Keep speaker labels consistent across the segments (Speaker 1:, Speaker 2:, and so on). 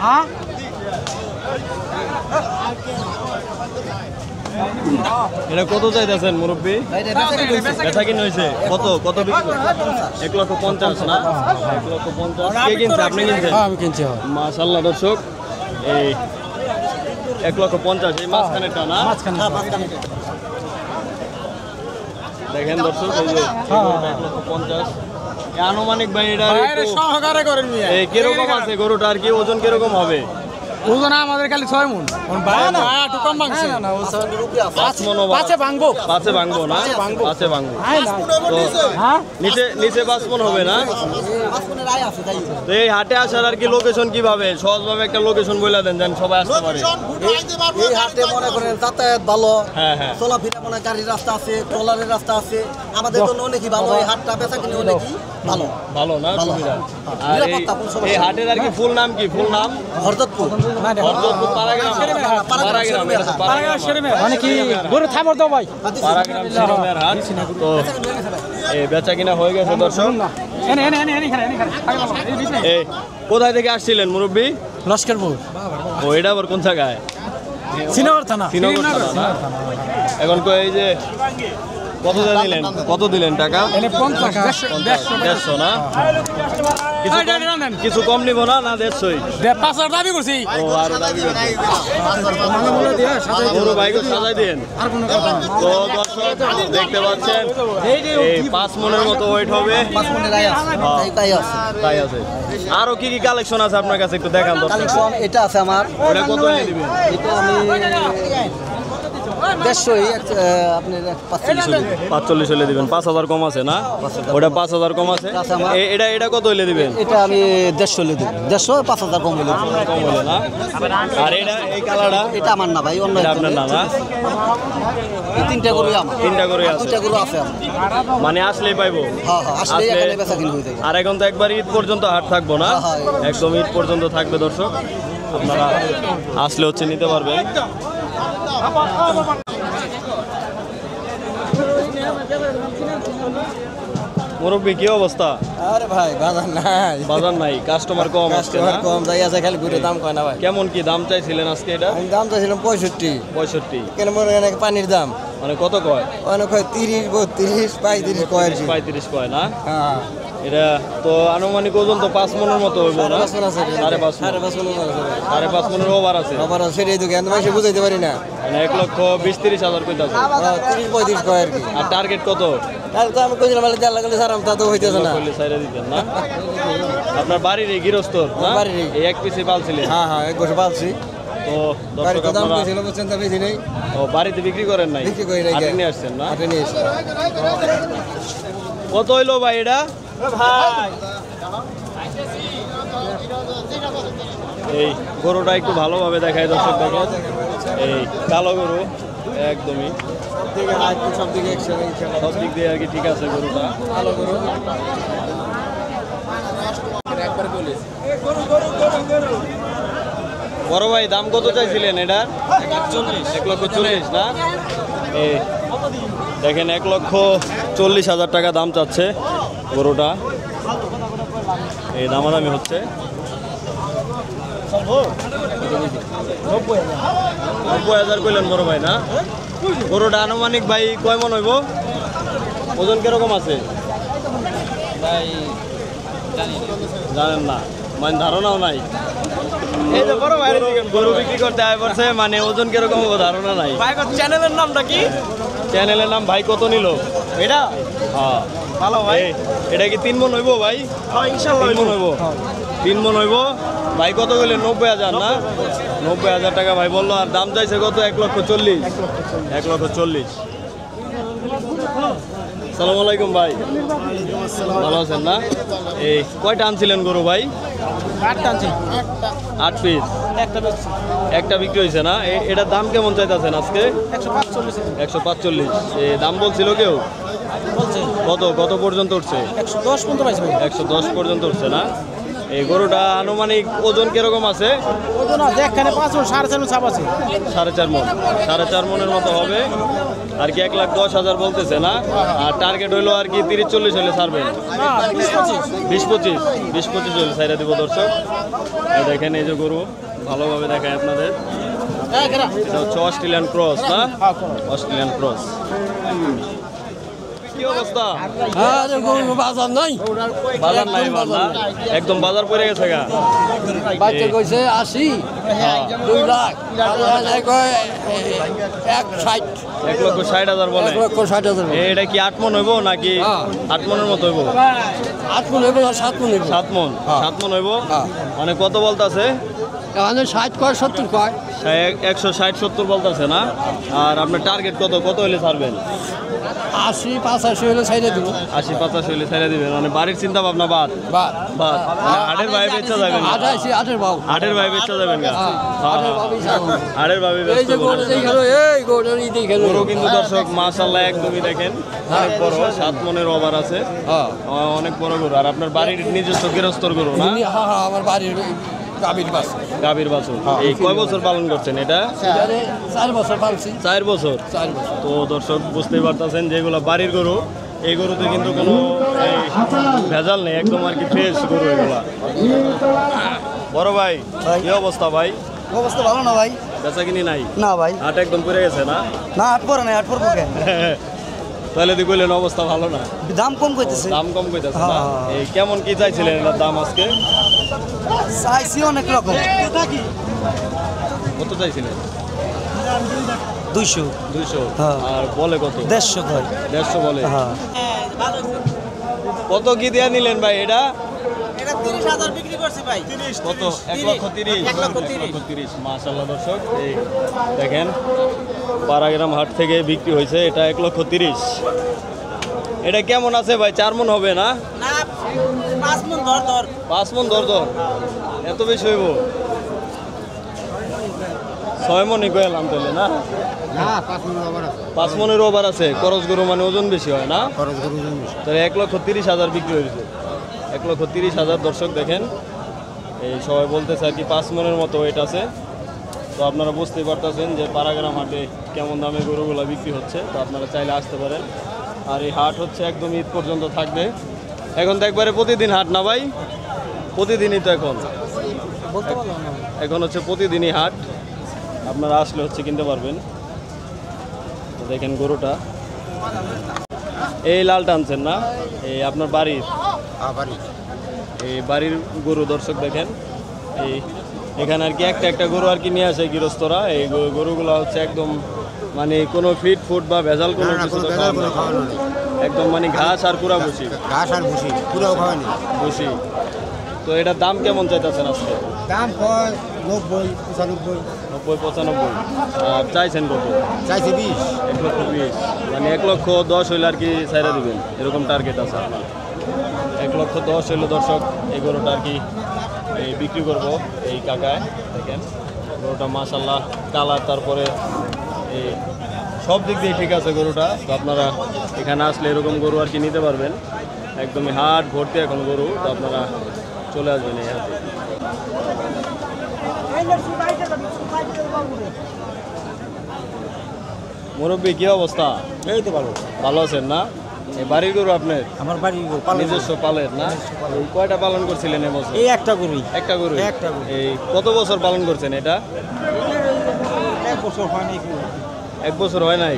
Speaker 1: হ্যাঁ
Speaker 2: এটা কত চাইতেছেন মুরব্বী? এটা কিনে হয়েছে কত কত বিক্রি? 1,50,000 না? 1,50,000 কে কিনছে? আপনি কিনছেন?
Speaker 1: আমি কিনছি।
Speaker 2: মাশাআল্লাহ দর্শক, এই 1,50,000 এই মাঝখানেটা না? দেখেন দর্শক, এই যে 1,50,000 আনুমানিক ভাই এটা
Speaker 1: সহকারে করেন মিয়া।
Speaker 2: এই কিরকম আছে গরুটার? কি ওজন কিরকম হবে?
Speaker 1: ওজন আমাদের খালি 6 মণ। একটু কম ভাঙছে।
Speaker 2: পাঁচ ভাঙবো না? পাঁচে ভাঙবো। তো নিচে 5 মণ হবে না? তো এই হাটে আসার আর কি লোকেশন কিভাবে, সহজভাবে একটা লোকেশন বলে দেন যেন সবাই আসতে পারে।
Speaker 3: এই হাটে মনে করেন যাতায়াত ভালো,
Speaker 2: হ্যাঁ হ্যাঁ,
Speaker 3: চলাফেরা মনে গাড়ির রাস্তা আছে, ট্রলারের রাস্তা আছে, আমাদের জন্য অনেকই ভালো। এই হাটটা বেচা কিনে অনেকই ভালো
Speaker 2: ভালো না? সুবিধা। আর এই হাটের আর কি ফুল নাম কি? ফুল নাম
Speaker 3: হরদতপুর।
Speaker 2: হরদতপুর পাড়াগ্রাম।
Speaker 1: মানে কি গরু থামর দাও ভাই।
Speaker 2: পাড়াগ্রাম শিরোমের হাট। তো এই বেচা কিনা হয়ে গেছে দর্শক। এই কোথায় থেকে আসছিলেন মুরব্বী?
Speaker 1: লস্করপুর।
Speaker 2: ও, এটা আবার কোন জায়গায়?
Speaker 1: শ্রীনগর থানা।
Speaker 2: শ্রীনগর থানা না? এখন এই যে কত দিলেন টাকা? 150 না? কিছু কম নিব না? 150
Speaker 1: 5,000 দাবি করছি।
Speaker 2: ও, আর দাবি করছে। গরু ভাইকে সাজাই দেন। তো দর্শক দেখতে পাচ্ছেন এই 5 মণের মতো ওয়েট হবে। তাই আছে। আরো কি কি কালেকশন আছে আপনার কাছে একটু দেখান দর্শক।
Speaker 3: কালেকশন এটা আছে আমার।
Speaker 2: ওটা কত নিয়ে দিবেন?
Speaker 3: এটা আমি 150 আপনার
Speaker 2: 45 হলে দিবেন। 5,000 কম আছে না? ওটা 5,000 কম আছে। এটা কত হলে দিবেন?
Speaker 3: এটা আমি 150 হলে দেব। 150 5,000 কম হলে
Speaker 2: কম হলে না? আর এই কালারটা?
Speaker 3: এটা আমার না ভাই, অন্য
Speaker 2: আপনার না? না,
Speaker 3: এই তিনটা গরু আমার।
Speaker 2: তিনটা গরু আছে?
Speaker 3: দুইটা গরু আছে আমার।
Speaker 2: মানে আসলেই পাইবো?
Speaker 3: হ্যাঁ হ্যাঁ, আসলে এখানে বেচা কিনে হয়ে যাবে।
Speaker 2: আর এখন তো একবার ঈদ পর্যন্ত হাট থাকবো না? একদম ঈদ পর্যন্ত থাকবে দর্শক, আপনারা আসলে হচ্ছে নিতে পারবেন। মুরব্বী কি অবস্থা?
Speaker 3: আরে ভাই
Speaker 2: বাজার নাই, কাস্টমার কম।
Speaker 3: কাস্টমার কম, যাই আছে খালি ঘুরে দাম কয় না ভাই।
Speaker 2: কেমন কি দাম চাইছিলেন আজকে? এটা
Speaker 3: আমি দাম চাইছিলাম 65। কেন মনে হয় পানির দাম
Speaker 2: মানে কত কয়?
Speaker 3: অনেক হয় 30 32 35 কয় আর কি।
Speaker 2: 35 কয় না?
Speaker 3: হ্যাঁ,
Speaker 2: এটা তো আনুমানিক ওজন তো 5 মণের মতো হইব না? 5.5 মণের ওভার আছে।
Speaker 3: আবার সেটাই তো জ্ঞান মাসে বুঝাইতে পারি না।
Speaker 2: মানে 1,20,000-30,000 কইতাছে।
Speaker 3: 30 35 কয় আর কি।
Speaker 2: আর টার্গেট কত?
Speaker 3: তাহলে তো আমি কইছিলাম বলে দেড় লাখ সারাম, তা তো হইতেছে না।
Speaker 2: কইলে ছাইরা দিতেন না? আপনার বাড়ির এই গৃহস্থর না? এই এক পিসে পালছিলেন?
Speaker 3: হ্যাঁ হ্যাঁ, এক বছর পালছি।
Speaker 2: তো
Speaker 3: বাড়িতে
Speaker 2: দর্শক
Speaker 3: দাম
Speaker 2: আপনারা
Speaker 3: কইছিল বুঝছেন, তা বেশি নেই।
Speaker 2: ও, বাড়িতে বিক্রি করেন নাই?
Speaker 3: বিক্রি করি নাই।
Speaker 2: হাটে নিয়ে আসছেন না?
Speaker 3: হাটে নিয়ে এসে
Speaker 2: কত হইলো ভাই এটা? এই গরুটা একটু ভালোভাবে দেখায় দর্শক, দেখেন এই কালো গরু একদমই
Speaker 3: সব দিকে
Speaker 2: সব দিক দিয়ে আর কি ঠিক আছে গরুটা।
Speaker 3: ভালো গরু।
Speaker 2: বড় ভাই দাম কত চাইছিলেন এটার? 1,40,000 না? এই দেখেন 1,40,000 টাকা দাম চাচ্ছে গরুটা। এই দামাদামি হচ্ছে। 90,000 কইলেন বড় ভাই না? গরুটা আনুমানিক ভাই কয় মন হইব? ওজন কিরকম আছে জানেন না? মানে ধারণাও নাই। এই যে বড় ভাই গরু বিক্রি করতে আয় পড়ছে, মানে ওজন কিরকম হবে ধারণা নাই।
Speaker 1: চ্যানেলের নামটা কি?
Speaker 2: চ্যানেলের নাম ভাই কত নিল এটা? হ্যাঁ
Speaker 1: ভালো ভাই।
Speaker 2: এটা কি 3 মন হইব ভাই?
Speaker 1: হ্যাঁ ইনশাআল্লাহ
Speaker 2: 3 মন হইব। 3 মন হইব। ভাই কত কইলেন? 90,000 না? 90,000 টাকা ভাই বললো। আর দাম চাইছে কত? 1,40,000। 1,40,000। আসসালামু আলাইকুম ভাই, ভালো আছেন না? এই কয়টা আনছিলেন গরু ভাই? 8 পিস। একটা বিক্রি হয়েছে না? এটার দাম কেমন চাইতেছেন আজকে? 145। এই দাম বলছিল কেউ? কত পর্যন্ত উঠছে?
Speaker 1: 110 পর্যন্ত পাইছে।
Speaker 2: 110 পর্যন্ত উঠছে না? এই গরুটা আনুমানিক ওজন কিরকম আছে?
Speaker 1: ওজন আছে এখানে 5 মণ 4.5 মণ ছাপ আছে।
Speaker 2: 4.5 মণ, 4.5 মণের মতো হবে আর কি। 1,10,000 বলতেছে না? আর টার্গেট হইলো আর কি 30-40 হলে ছাড়বেন।
Speaker 1: না 20-25
Speaker 2: 20-25 হলে ছাইরা দিব দর্শক। এই দেখেন এই যে গরু ভালোভাবে দেখায় আপনাদের। এটা হচ্ছে অস্ট্রেলিয়ান ক্রস না? Australian cross. কি অবস্থা?
Speaker 4: বাজার নাই,
Speaker 2: বাজার নাই বাজার, একদম বাজার পড়ে গেছে গা।
Speaker 4: বাচ্চা কইছে 80, 2 লাখ,
Speaker 2: 1,60,000 বলে।
Speaker 4: 1,60,000
Speaker 2: এটা কি 8 মণ হইব নাকি 8 মণের মতো হইব?
Speaker 4: 8 মণ হইব না 7 মণ হইব?
Speaker 2: 7 মণ, 7 মণ হইব। মানে কত বলতাছে?
Speaker 4: এখানে 60 কয় 70 কয়,
Speaker 2: 160-70 বলতাছে না? আর আপনার টার্গেট কত হইলে ছাড়বেন?
Speaker 4: 80-85 হলে ছাইড়ে দিব।
Speaker 2: 80-85 হইলে ছাইরা দিবেন। মানে বাড়ির চিন্তা ভাবনা বাদ
Speaker 4: বাদ
Speaker 2: বাদ। হাটের ভাই বেচা যাবেন না?
Speaker 4: 8 বাবু,
Speaker 2: হাটের ভাই বেচা যাবেন না?
Speaker 4: আটের বাবু যাবো।
Speaker 2: হাটের ভাবে
Speaker 4: এই যে গরু দেখালো, এই গরুর ই দেখালো।
Speaker 2: গরু কিন্তু দর্শক মাশাআল্লাহ একদমই দেখেন অনেক বড়, 7 মণের ওভার আছে।
Speaker 4: হ্যাঁ
Speaker 2: অনেক বড় গরু। আর আপনার বাড়ির নিজস্ব গৃহস্থর গরু না?
Speaker 4: হ্যাঁ, আমার বাড়ির গাভীর বাস।
Speaker 2: গাভীর বাছুর। এই কয় বছর পালন করছেন এটা?
Speaker 4: 4 বছর পালছি।
Speaker 2: 4 বছর।
Speaker 4: 4 বছর।
Speaker 2: তো দর্শক বুঝতেই পারতেছেন যেগুলো বাড়ির গরু, এই গরুতে কিন্তু কোনো এই ভেজাল নেই, একদম আর কি ফ্রেশ গরু এগুলা। বড় ভাই কি অবস্থা ভাই?
Speaker 3: অবস্থা ভালো না ভাই?
Speaker 2: বেচা কিনি নাই?
Speaker 3: না ভাই,
Speaker 2: হাট একদম পড়ে গেছে না?
Speaker 3: না হাট পরে নাই, হাট পরবো কে?
Speaker 2: তাহলে তুই কইলেন অবস্থা ভালো না?
Speaker 3: দাম কম কইতেছে।
Speaker 2: দাম কম কইতাছে না?
Speaker 3: হ্যাঁ।
Speaker 2: এই কেমন কি চাইছিলেন এটার দাম আজকে?
Speaker 3: চাইছি অনেক রকম।
Speaker 2: কত চাইছিলেন?
Speaker 3: 200
Speaker 2: 200।
Speaker 3: হ্যাঁ।
Speaker 2: আর বলে কত?
Speaker 3: 150 কয়।
Speaker 2: 150 বলে।
Speaker 3: হ্যাঁ,
Speaker 2: কত কি দিয়া নিলেন ভাই এটা?
Speaker 3: এটা 30,000 বিক্রি করছি ভাই।
Speaker 2: কত? 1,30,000। 1,30,000 মাশাআল্লাহ দর্শক এই দেখেন পাড়াগ্রাম হাট থেকে বিক্রি হয়েছে এটা 1,30,000। এটা কেমন আছে ভাই? 4 মণ হবে না?
Speaker 3: না 5 মণ ধর।
Speaker 2: 5 মণ ধর। এত বেশি হইব? 6 মণই কইলাম তাহলে না?
Speaker 4: না 5 মণ আবার আছে।
Speaker 2: 5 মণের ওভার আছে। খরচ গরু মানে ওজন বেশি হয় না?
Speaker 4: খরচ গরু জমি।
Speaker 2: তাহলে 1,30,000 বিক্রি হয়েছে। 1,30,000 দর্শক দেখেন এই সবাই বলতেছে আর কি 5 মণের মতো ওয়েট আছে। তো আপনারা বুঝতেই পারতেছেন যে পাড়াগ্রাম হাটে কেমন দামে গরুগুলা বিক্রি হচ্ছে। তো আপনারা চাইলে আসতে পারেন। আর এই হাট হচ্ছে একদম ঈদ পর্যন্ত থাকবে। এখন তো একবারে প্রতিদিন হাট না ভাই? প্রতিদিনই তো এখন হচ্ছে প্রতিদিনই হাট। আপনারা আসলে হচ্ছে কিনতে পারবেন। তো দেখেন গরুটা এই লাল টানছেন না? এই আপনার বাড়ির এই বাড়ির গরু দর্শক দেখেন এই এখানে আর কি একটা গরু আর কি নিয়ে আসে গৃহস্থরা। এই গরুগুলো হচ্ছে একদম মানে কোনো ফিট ফুড বা ভেজাল কোনো কিছু তো খাওয়ানো নেই। একদম মানে ঘাস আর পুরা ভুসি। ভুসি। তো এটার দাম কেমন চাইতেছেন আজকে?
Speaker 4: দাম 90-95।
Speaker 2: 90-95। আর চাইছেন কত?
Speaker 4: চাইছি 20।
Speaker 2: 1,20,000 মানে 1,10,000 হইলে আর কি ছাইরা দিবেন এরকম টার্গেট আছে আপনার। 1,10,000 হইলে দর্শক এই গরুটা আর কি এই বিক্রি করব এই কাকায়। দেখেন গরুটা মাশাআল্লাহ কালার, তারপরে এই সব দিক দিয়ে ঠিক আছে গরুটা। তো আপনারা এখানে আসলে এরকম গরু আর কি নিতে পারবেন। একদমই হাট ভর্তি এখন গরু। তো আপনারা চলে আসবেন এই হাটে। মুরব্বী কি অবস্থা?
Speaker 1: এই তো
Speaker 2: ভালো আছেন না? এই বাড়ির গরু আপনার?
Speaker 1: আমার বাড়ি
Speaker 2: নিজস্ব পালের না? এই কয়টা পালন করছিলেন এবছর?
Speaker 1: এই একটা গরুই।
Speaker 2: একটা গরু।
Speaker 1: একটা গরু।
Speaker 2: এই কত বছর পালন করছেন এটা?
Speaker 1: 1 বছর হয় নাই।
Speaker 2: 1 বছর হয় নাই?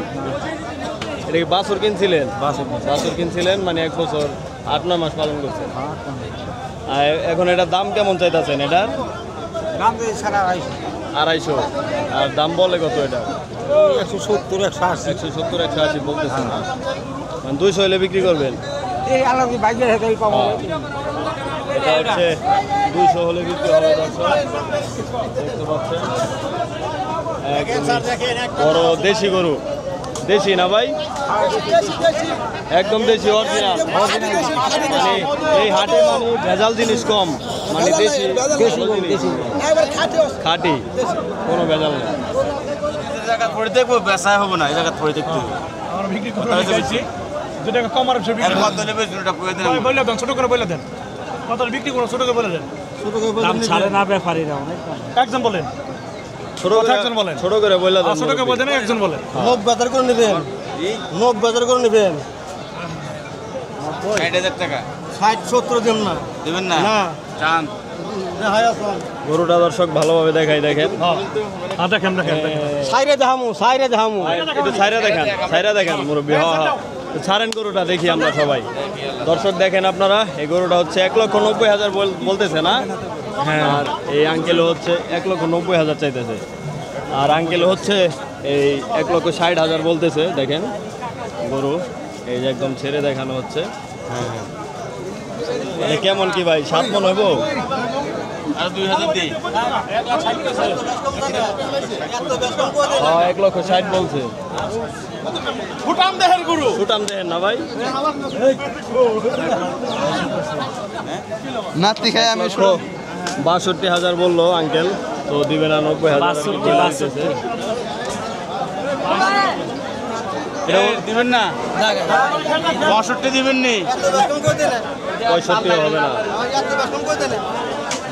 Speaker 2: এটা কি বাছুর কিনছিলেন? বাছুর কিনছিলেন মানে 1 বছর 8-9 মাস পালন করছেন। আর এখন এটার দাম কেমন চাইতেছেন এটার?
Speaker 1: দাম তো সারা
Speaker 2: 250। আর দাম বলে কত এটা?
Speaker 1: 170-180।
Speaker 2: 170-180 বলতেছেন না? মানে 200 হলে বিক্রি করবেন?
Speaker 1: এই আলাদা বাইকের হাতে পাবো।
Speaker 2: এটা হচ্ছে 200 হলে বিক্রি হবে দর্শক। দেখতে পাচ্ছেন একদম বড় দেশি গরু। দেশি না ভাই? একদম দেশি অরিজিনাল। মানে এই হাটে মানে ভেজাল জিনিস কম, মানে দেশি খাঁটি, কোনো ভেজাল নেই।
Speaker 5: জায়গা পড়ে দেখবো বেচায় হবো না, এই জায়গা পড়ে দেখতে হবে।
Speaker 1: আমরা বিক্রি করতে চাইছি 2 টাকা কম আর
Speaker 5: এর মধ্যে নেবে 2 টাকা করে দেন।
Speaker 1: বলে দেন, ছোট করে বলে দেন। কত বিক্রি করো, ছোট করে বলে দেন। দাম ছাড়ে না ব্যাপারীরা অনেক একজন বলেন
Speaker 2: ছোট
Speaker 1: কথা
Speaker 2: করে
Speaker 1: একজন বলেন।
Speaker 2: ছোট করে বললা দেন
Speaker 1: ছোট করে বলতে না একজন বলেন
Speaker 3: নখ বাজার করে নেবেন নখ বাজার করে নেবেন
Speaker 5: 60,000 টাকা
Speaker 3: 60-70 দিন না
Speaker 5: দিবেন না
Speaker 3: না
Speaker 5: চান
Speaker 3: হাই আসুন
Speaker 2: গরুটা দর্শক ভালোভাবে দেখাই দেখেন
Speaker 1: হ্যাঁ দেখেন দেখেন
Speaker 3: সাইরে দেখামু
Speaker 2: একটু ছাইরা দেখেন মুরব্বী হ্যাঁ হ্যাঁ তো ছাড়েন গরুটা দেখি আমরা সবাই দর্শক দেখেন আপনারা এই গরুটা হচ্ছে 1,90,000 বলতেছে না আর এই আঙ্কেল হচ্ছে 1,90,000 চাইতেছে আর আঙ্কেল হচ্ছে এই 1,60,000 বলতেছে দেখেন গরু এই যে একদম ছেড়ে দেখানো হচ্ছে এটা কেমন কি ভাই 7 মণ হইব
Speaker 5: আর 2000 দিই
Speaker 2: 1,60,000 বলছে
Speaker 1: ফুটাম দেহের গুরু
Speaker 2: সুটাম দেখেন না ভাই
Speaker 3: নাতি খাই আমি
Speaker 2: 62,000 বললো আঙ্কেল তো দিবে না 90,000
Speaker 5: দিবেন না 65 দিবেন নি
Speaker 2: 65 হবে না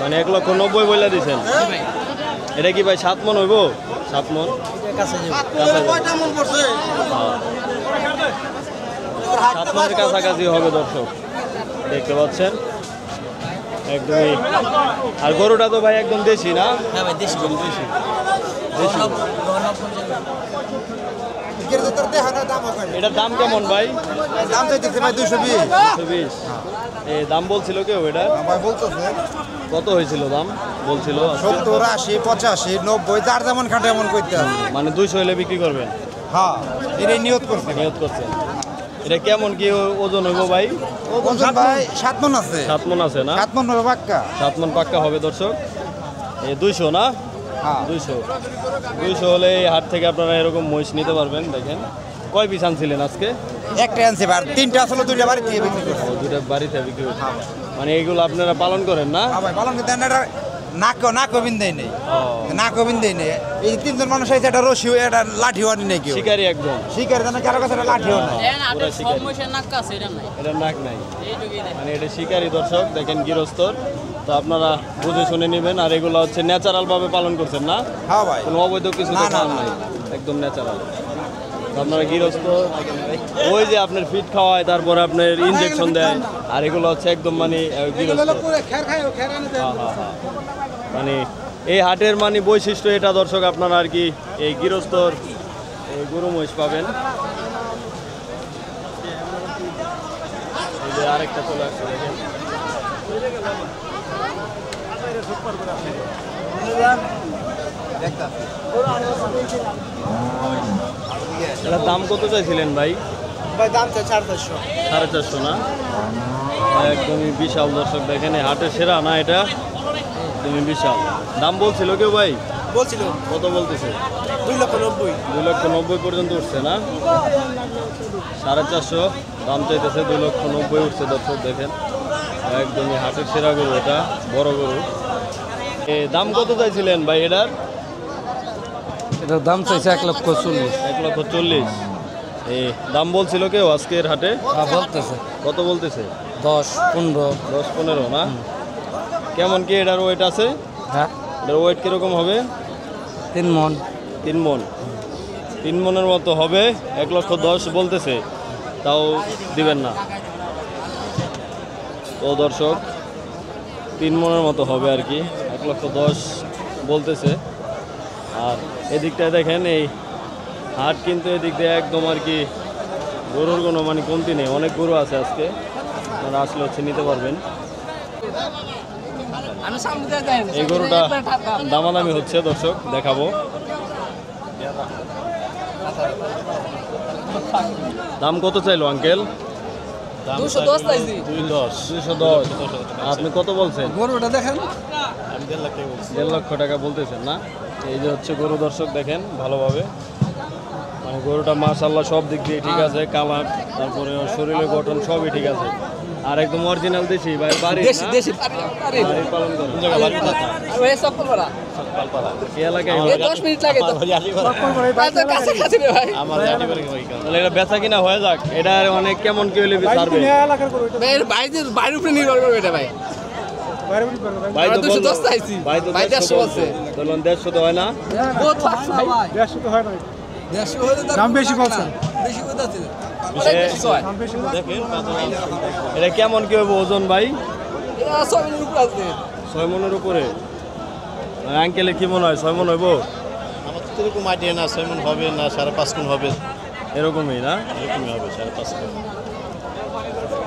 Speaker 2: মানে 1,90,000 বইলা দিছেন এটা কি ভাই 7 মণ হইব 7 মণ
Speaker 3: কয়টা মন পড়ছে
Speaker 2: 7 মণের কাছাকাছি হবে দর্শক দেখতে পাচ্ছেন একদমই আর গরুটা তো ভাই একদম দেশি না
Speaker 3: হ্যাঁ ভাই দেশি
Speaker 2: দেশি এটার দাম কেমন ভাই
Speaker 4: দাম চাইতেছে ভাই 220
Speaker 2: 220 এই দাম বলছিল কেউ এটা
Speaker 4: ভাই বলতেছে
Speaker 2: কত হয়েছিল দাম বলছিল আজকে?
Speaker 4: 70 80 85 90 যার যেমন খাটে এমন করতে হবে
Speaker 2: মানে 200 হলে বিক্রি করবেন
Speaker 4: হ্যাঁ এটাই নিয়ত করছে
Speaker 2: নিয়ত করছেন এটা কেমন কি ওজন হইব ভাই
Speaker 4: ওজন ভাই 7 মণ আছে
Speaker 2: 7 মণ আছে না
Speaker 4: 7 মণ হবে পাক্কা
Speaker 2: 7 মণ পাক্কা হবে দর্শক এই 200 না
Speaker 4: হ্যাঁ
Speaker 2: 200 হলে এই হাট থেকে আপনারা এরকম মহিষ নিতে পারবেন দেখেন কয় পিস আনছিলেন আজকে
Speaker 4: একটা আনছে আর তিনটা আসলে দুইটা বাড়ি থেকে বিক্রি করছে
Speaker 2: ও, দুইটা বাড়িতে বিক্রি করছে মানে এইগুলো আপনারা পালন করেন না
Speaker 4: হ্যাঁ ভাই পালন করতে এটা নাক বিন দেয় নেই
Speaker 2: ও,
Speaker 4: নাক বিন দেয় নেই এই তিনজন মানুষ আছে একটা রশিও একটা লাঠিও আনি নেই কেউ
Speaker 2: শিকারি একদম
Speaker 4: শিকার জানা কারো কাছে একটা লাঠিও নাই
Speaker 2: পুরা শিকারি এটা নাক নাই মানে এটা শিকারি দর্শক দেখেন গৃহস্থর তো আপনারা বুঝে শুনে নেবেন আর এগুলো হচ্ছে ন্যাচারাল ভাবে পালন করছেন না
Speaker 4: হ্যাঁ ভাই
Speaker 2: কোনো অবৈধ কিছু
Speaker 4: না,
Speaker 2: তো
Speaker 4: না,
Speaker 2: খান
Speaker 4: না।
Speaker 2: নাই একদম ন্যাচারাল আপনারা গৃহস্থ ওই যে আপনার ফিট খাওয়ায় তারপরে আপনার ইনজেকশন দেয় আর এগুলো হচ্ছে একদম মানে গৃহস্থ হ্যাঁ, হ্যাঁ, হ্যাঁ। মানে এই হাটের মানে বৈশিষ্ট্য এটা দর্শক আপনারা আর কি এই গৃহস্থর এই গরু মহিষ পাবেন এই যে আরেকটা চলে আসছে দেখেন এটার দাম কত চাইছিলেন ভাই
Speaker 3: ভাই দাম চাই 450
Speaker 2: 450 না একদমই বিশাল দর্শক দেখেন এই হাটের সেরা না এটা একদমই বিশাল দাম বলছিল কেউ ভাই
Speaker 3: বলছিল
Speaker 2: কত বলতেছে
Speaker 3: 2,90,000
Speaker 2: 2,90,000 পর্যন্ত উঠছে না 450 দাম চাইতেছে 2,90,000 উঠছে দর্শক দেখেন একদমই হাটের সেরা গরু এটা বড় গরু দাম কত চাইছিলেন ভাই এটার
Speaker 1: এটার দাম চাইছে 1,40,000
Speaker 2: 1,40,000 এই দাম বলছিল কেউ আজকের হাটে
Speaker 1: বলতেছে
Speaker 2: কত বলতেছে
Speaker 1: 10-15
Speaker 2: 10-15 না কেমন কি এটার ওয়েট আছে
Speaker 1: হ্যাঁ
Speaker 2: এটার ওয়েট কিরকম হবে
Speaker 1: 3 মণ
Speaker 2: 3 মণ 3 মণের মতো হবে 1,10,000 বলতেছে তাও দিবেন না তো দর্শক 3 মণের মতো হবে আর কি 1,10,000 বলতেছে আর এদিকটায় দেখেন এই হাট কিন্তু এদিক দিয়ে একদম আর কি গরুর কোনো মানে কমতি নেই অনেক গরু আছে আজকে আপনারা আসলে হচ্ছে নিতে পারবেন এই গরুটা দামাদামি হচ্ছে দর্শক দেখাবো দাম কত চাইলো আঙ্কেল
Speaker 1: 210 চাইছি
Speaker 2: 210 আপনি কত বলছেন
Speaker 1: গরুটা দেখেন
Speaker 2: 1.5 লক্ষ টাকা বলতেছেন না এই যে হচ্ছে গরু দর্শক দেখেন ভালোভাবে মানে গরুটা মাশাআল্লাহ সব দিক দিয়ে ঠিক আছে কালার তারপরে ওর শরীরের গঠন সবই ঠিক আছে আর একদম অরিজিনাল দেশি ভাই বাড়ি
Speaker 1: দেশি
Speaker 2: না?
Speaker 1: দেশি
Speaker 2: বাড়ি পালন করে
Speaker 1: ওই সকলরা
Speaker 2: এই এলাকায়
Speaker 1: এই 10 মিনিট লাগে তো আচ্ছা কাছাকাছি রে ভাই
Speaker 2: তাহলে এটা বেচা কিনা হয়ে যাক এটা অনেক কেমন কি হলে ছাড়বে
Speaker 1: ভাই বাইরের উপরে নির্ভর করবে এটা ভাই
Speaker 2: ভাই তো
Speaker 6: দুশো
Speaker 2: বললো।
Speaker 6: দশ চাইছি।
Speaker 2: ভাই তো
Speaker 6: ভাই
Speaker 2: 150
Speaker 6: 150 বলছে।
Speaker 2: বললেন 150 তো হয় না
Speaker 1: দাম বেশি বলছে
Speaker 2: দেখেন এটা কেমন কি হবে ওজন ভাই 6 মনের উপরে আঙ্কেলে কি মনে হয় 6 মন হইব
Speaker 7: আমার তো এরকম আইডিয়া না 6 মণ হবে না 5.5 মণ হবে
Speaker 2: এরকমই না
Speaker 7: এরকমই হবে 5.5 মণ।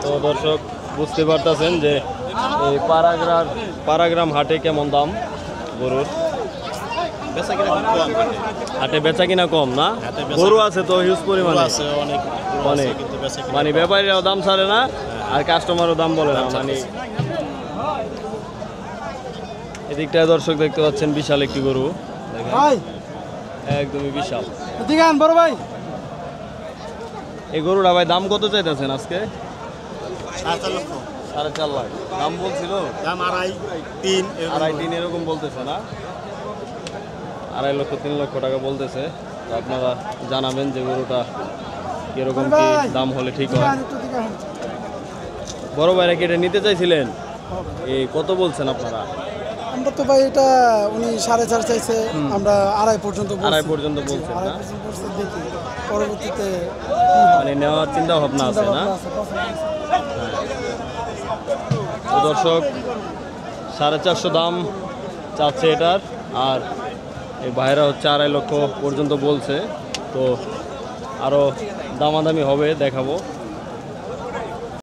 Speaker 2: তো দর্শক বুঝতে পারতেছেন যে এই পারাগ্রাম হাটে কেমন দাম গরুর
Speaker 7: বেচা কিনা খুব কম
Speaker 2: হাটে বেচা কিনা কম না
Speaker 7: হাটে বেচা-
Speaker 2: গরু আছে তো হিউজ
Speaker 7: গরু
Speaker 2: পরিমাণে
Speaker 7: আছে অনেক গরু আছে,
Speaker 2: অনেক
Speaker 7: কিন্তু বেচা কিনা
Speaker 2: মানে ব্যাপারীরাও দাম ছাড়ে না আর কাস্টমারও দাম বলে না মানে এদিকটা দর্শক দেখতে পাচ্ছেন বিশাল একটি গরু দেখেন,
Speaker 1: ভাই
Speaker 2: একদমই বিশাল
Speaker 1: এদিকে আন বড় ভাই
Speaker 2: এই গরুটা ভাই দাম কত চাইতেছেন আজকে
Speaker 7: 7 লক্ষ
Speaker 2: 4.5 লাখ দাম বলছিল
Speaker 7: দাম 2.5 3
Speaker 2: 2.5 3 এরকম বলতেছে না 2.5 লক্ষ 3 লক্ষ টাকা বলতেছে তো আপনারা জানাবেন যে গরুটা কিরকম কি দাম হলে ঠিক হয় বড় ভাইরা কি এটা নিতে চাইছিলেন এই কত বলছেন আপনারা
Speaker 8: আমরা তো ভাই এটা উনি 4.5 চাইছে আমরা 2.5 পর্যন্ত বলছি।
Speaker 2: 2.5 পর্যন্ত বলছেন না
Speaker 8: 2.5 পর্যন্ত বলছি, দেখি পরবর্তীতে
Speaker 2: মানে নেওয়ার চিন্তা ভাবনা আছে না তো দর্শক 450 দাম চাচ্ছে এটার আর এই ভাইরা হচ্ছে 2.5 লক্ষ পর্যন্ত বলছে তো আরও দামাদামি হবে দেখাবো